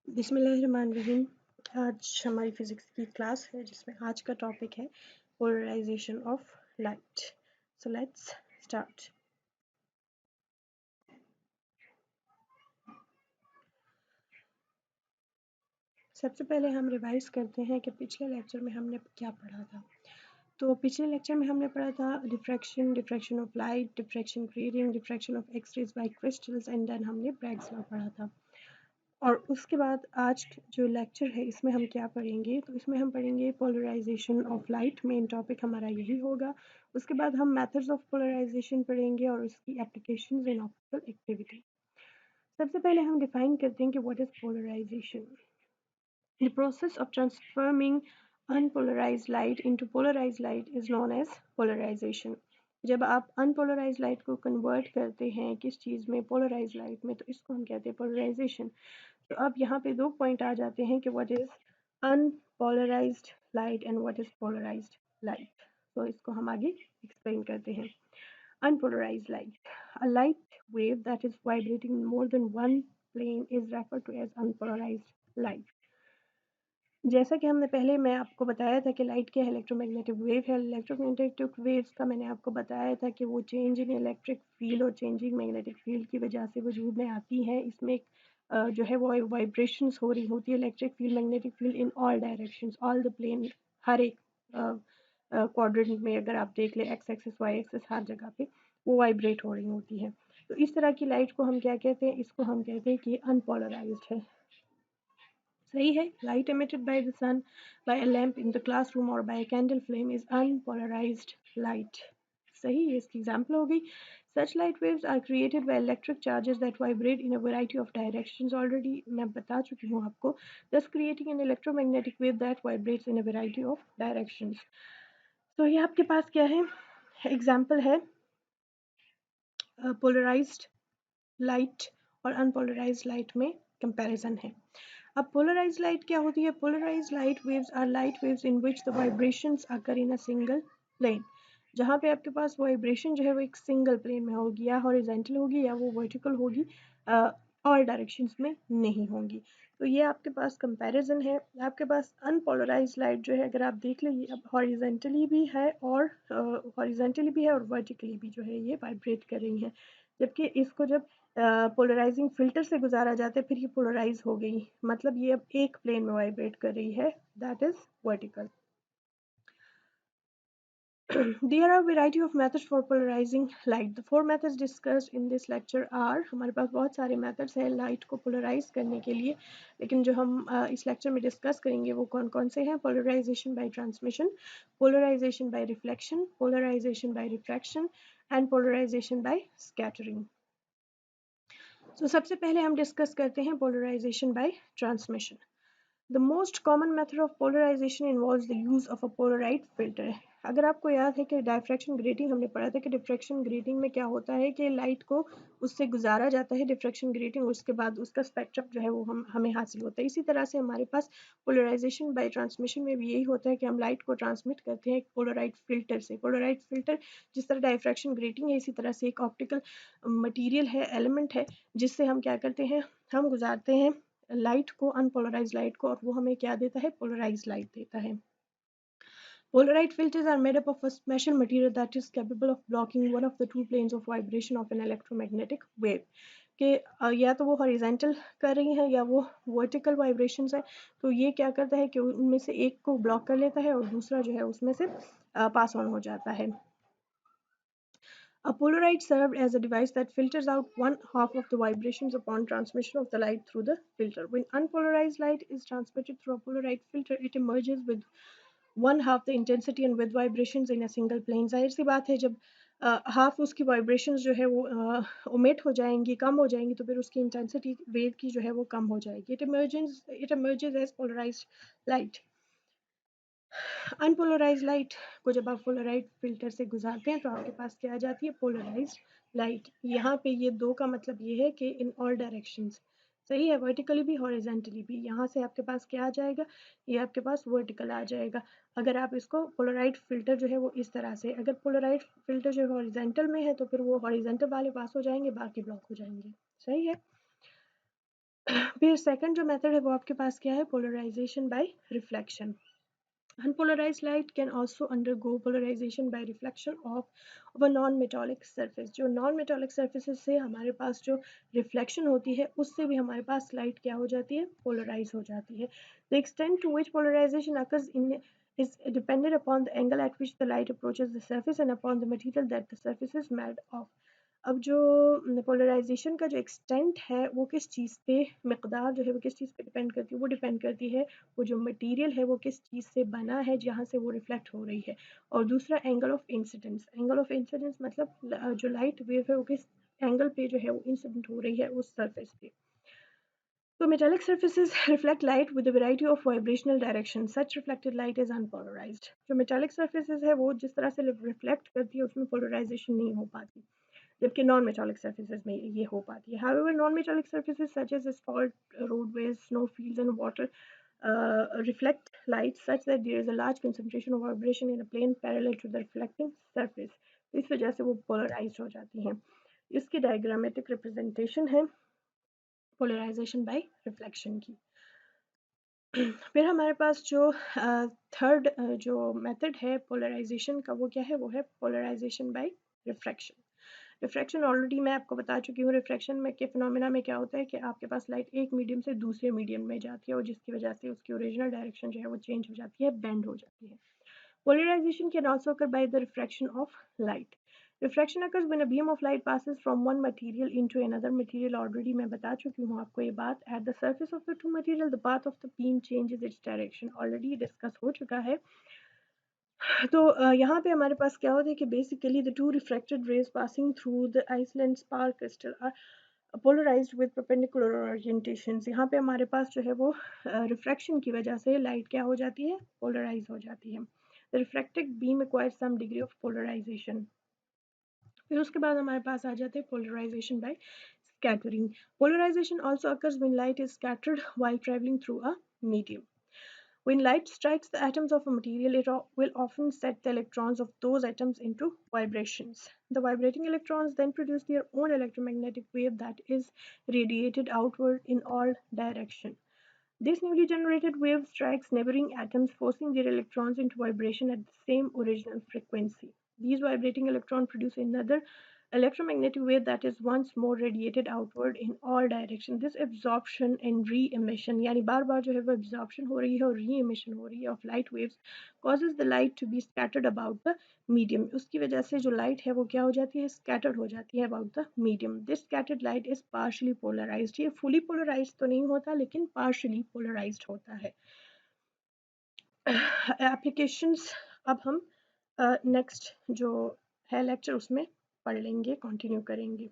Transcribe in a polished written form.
बिस्मिल्लाहिर्रहमानिर्रहीम। आज हमारी फिज़िक्स की क्लास है जिसमें आज का टॉपिक है polarisation of light. So let's start. सबसे पहले हम रिवाइज करते हैं कि पिछले लेक्चर में हमने क्या पढ़ा था। तो पिछले लेक्चर में हमने पढ़ा था diffraction of light, diffraction grading, diffraction of x rays by crystals and then हमने ब्रैग्स लॉ पढ़ा था। और उसके बाद आज जो लेक्चर है इसमें हम क्या पढ़ेंगे, तो इसमें हम पढ़ेंगे polarisation of light. Main topic हमारा यही होगा। उसके बाद हम मेथड्स ऑफ पोलराइजेशन पढ़ेंगे और उसकी एप्लीकेशंस इन ऑप्टिकल एक्टिविटी। सबसे पहले हम डिफाइन करते हैं कि what is polarisation. The process of transforming unpolarized light into polarized light is known as polarization। जब आप अनपोलराइज लाइट को कन्वर्ट करते हैं किस चीज़ में, पोलराइज लाइट में, तो इसको हम कहते हैं पोलराइजेशन। तो अब यहाँ पे दो पॉइंट आ जाते हैं कि what is unpolarised light and what is polarised light. तो इसको हम आगे एक्सप्लेन करते हैं। Unpolarized light, a light wave that is vibrating in more than one plane is referred to as unpolarized light। जैसा कि हमने पहले मैं आपको बताया था कि लाइट क्या है, इलेक्ट्रोमैग्नेटिक वेव है। इलेक्ट्रोमैग्नेटिक वेव्स का मैंने आपको बताया था कि वो चेंज इन इलेक्ट्रिक फील्ड और चेंजिंग मैग्नेटिक फील्ड की वजह से वजूद में आती है। इसमें एक जो है वो वाइब्रेशंस हो रही होती है, electric field, magnetic field in all directions, all the plane, हर एक क्वाड्रेंट में अगर आप देख ले, एक्स एक्सिस वाई एक्सिस, हर जगह पे वो वाइब्रेट हो रही होती है। तो इस तरह की लाइट को हम क्या कहते हैं, इसको हम कहते हैं कि अनपोलराइज्ड है। सही है। Light emitted by the sun by a lamp in the classroom or by a candle flame is unpolarized light। सही, ये इसकी एग्जाम्पल हो गई। Such light waves are created by electric charges that vibrate in a variety of directions। Already मैं बता चुकी हूँ आपको, thus creating an electromagnetic wave that vibrates in a variety of directions। तो ये आपके पास क्या है, एग्जाम्पल है पोलराइज्ड लाइट और अनपोलराइज्ड लाइट में कंपैरिजन है। अब पोलराइज्ड लाइट क्या होती है? Polarised light waves are light waves in which the vibrations occur in a single plane. जहाँ पे आपके पास वाइब्रेशन जो है वो एक सिंगल प्लेन में होगी, या हॉरिजॉन्टल होगी या वो वर्टिकल होगी, ऑल डायरेक्शंस में नहीं होंगी। तो ये आपके पास कंपैरिजन है। आपके पास अनपोलराइज्ड लाइट जो है, अगर आप देख लें, अब हॉरिजॉन्टली भी है और वर्टिकली भी जो है ये वाइब्रेट कर रही हैं। जबकि इसको जब पोलराइजिंग फिल्टर से गुजारा जाता है फिर ये पोलराइज हो गई, मतलब ये अब एक प्लेन में वाइब्रेट कर रही है, that is vertical. There are a variety of methods for polarizing light। The four methods discussed in this lecture are, हमारे पास बहुत सारे methods हैं लाइट को पोलराइज करने के लिए, लेकिन जो हम इस लेक्चर में डिस्कस करेंगे वो कौन कौन से हैं। Polarisation by transmission, polarisation by reflection, polarisation by refraction and polarisation by scattering. तो सबसे पहले हम डिस्कस करते हैं polarisation by transmission. The most common method of polarisation involves the use of a polaroid filter. अगर आपको याद है कि डिफ्रैक्शन ग्रेटिंग हमने पढ़ा था कि डिफ्रैक्शन ग्रेटिंग में क्या होता है कि लाइट को उससे गुजारा जाता है डिफ्रैक्शन ग्रेटिंग, उसके बाद उसका स्पेक्ट्रम जो है वो हमें हासिल होता है। इसी तरह से हमारे पास पोलराइजेशन बाय ट्रांसमिशन में भी यही होता है कि हम लाइट को ट्रांसमिट करते हैं एक पोलराइड फिल्टर से। पोलराइड फिल्टर जिस तरह डिफ्रैक्शन ग्रेटिंग है, इसी तरह से एक ऑप्टिकल मटीरियल है, एलिमेंट है, जिससे हम क्या करते हैं, हम गुजारते हैं लाइट को, अनपोलराइज्ड लाइट को, और वो हमें क्या देता है, पोलराइज्ड लाइट देता है। Polarized filters are made up of a special material that is capable of blocking one of the two planes of vibration of an electromagnetic wave। कि या तो वो हॉरिजेंटल कर रही हैं या वो वर्टिकल वाइब्रेशंस है, तो ये क्या करता है कि उनमें से एक को ब्लॉक कर लेता है और दूसरा जो है उसमें से पास ऑन हो जाता है। A Polaroid served as a device that filters out one half of the vibrations upon transmission of the light through the filter। When unpolarized light is transmitted through a Polaroid filter, it emerges with one half the intensity and with vibrations in a single plane। जाहिर सी बात है, जब half उसकी vibrations जो है वो omit हो जाएंगी, कम हो जाएंगी, तो फिर उसकी इंटेंसिटी वेव की जो है वो कम हो जाएगी। It emerges as polarized light। Unpolarise light को जब आप पोलराइड फिल्टर से गुजारते हैं तो आपके पास क्या आ जाती है, पोलराइज्ड लाइट। यहाँ पे ये दो का मतलब ये है कि इन ऑल डायरेक्शंस, सही है, वर्टिकली भी हॉरिजॉन्टली भी। यहाँ से आपके पास क्या आ जाएगा, ये आपके पास वर्टिकल आ जाएगा। अगर आप इसको पोलराइड फिल्टर जो है वो इस तरह से, अगर पोलराइड फिल्टर जो है हॉरिजॉन्टल में है तो फिर वो हॉरिजॉन्टल वाले पास हो जाएंगे, बाकी ब्लॉक हो जाएंगे। सही है। फिर सेकंड जो मेथड है वो आपके पास क्या है, polarisation by reflection. Unpolarized light can also undergo polarization by reflection of a non-metallic surface। जो non-metallic surfaces से हमारे पास जो reflection होती है उससे भी हमारे पास light क्या हो जाती है, polarize हो जाती है। The extent to which polarization occurs in is dependent upon the angle at which the light approaches the surface and upon the material that the surface is made of। अब जो polarisation का जो extent है वो किस चीज़ पे, मकदार जो है वो किस चीज़ पे डिपेंड करती है, वो डिपेंड करती है वो जो मटेरियल है वो किस चीज़ से बना है जहाँ से वो रिफ्लेक्ट हो रही है। और दूसरा angle of incidence, angle of incidence मतलब जो लाइट वेव है वो किस एंगल पे जो है वो इंसिडेंट हो रही है उस सरफेस पे। So metallic surfaces reflect light with a variety of vibrational directions. Such reflected light is unpolarized। जो metallic surfaces है वो जिस तरह से रिफ्लेक्ट करती है उसमें polarization नहीं हो पाती, जबकि नॉन मेटालिक सर्फेसेज में ये हो पाती है। However, non-metallic surfaces such as asphalt, roadways, snow fields, and water reflect light such that there is a large concentration of vibration in a plane parallel to the reflecting surface। तो इस वजह से वो पोलराइज हो जाती हैं। इसकी diagrammatic representation है पोलराइजेशन बाय रिफ्लेक्शन की। फिर हमारे पास जो थर्ड जो मेथड है पोलराइजेशन का वो क्या है, वो है polarisation by refraction. Refraction already मैं आपको बता चुकी हूँ। रिफ्रैक्शन में के फिनोमेना में क्या होता है कि आपके पास लाइट एक मीडियम से दूसरे मीडियम में जाती है और जिसकी वजह से उसकी ओरिजिनल डायरेक्शन जो है वो चेंज हो जाती है, बेंड हो जाती है। Polarisation can also occur by the refraction of light। Refraction occurs when a beam of light passes from one material into another material। already मैं बता चुकी हूँ आपको ये बात। At the surface of the two material, the path of the beam changes its direction। already discuss हो चुका है। तो यहाँ पे हमारे पास क्या होता है कि basically the two refracted rays passing through the Iceland spar crystal are polarised with perpendicular orientations. यहाँ पे हमारे पास जो है वो रिफ्रैक्शन की वजह से लाइट क्या हो जाती है, पोलराइज हो जाती है। The refracted beam acquires some degree of polarisation. फिर उसके बाद हमारे पास आ जाते हैं polarisation by scattering. Polarisation also occurs when light is scattered while traveling through a medium। When light strikes the atoms of a material, it will often set the electrons of those atoms into vibrations। The vibrating electrons then produce their own electromagnetic wave that is radiated outward in all directions। This newly generated wave strikes neighboring atoms, forcing their electrons into vibration at the same original frequency। These vibrating electrons produce another electromagnetic wave that is once more radiated outward in all directions। This absorption and re-emission यानी बार बार जो है वो absorption हो रही है और re-emission हो रही है of light waves causes the light to be scattered about the medium। उसकी वजह से जो light है वो क्या हो जाती है, scattered हो जाती है about the medium। This scattered light is partially polarized। ये fully polarized तो नहीं होता लेकिन partially polarized होता है। एप्लीकेशंस अब हम नेक्स्ट जो है लेक्चर उसमें पढ़ लेंगे, कंटिन्यू करेंगे।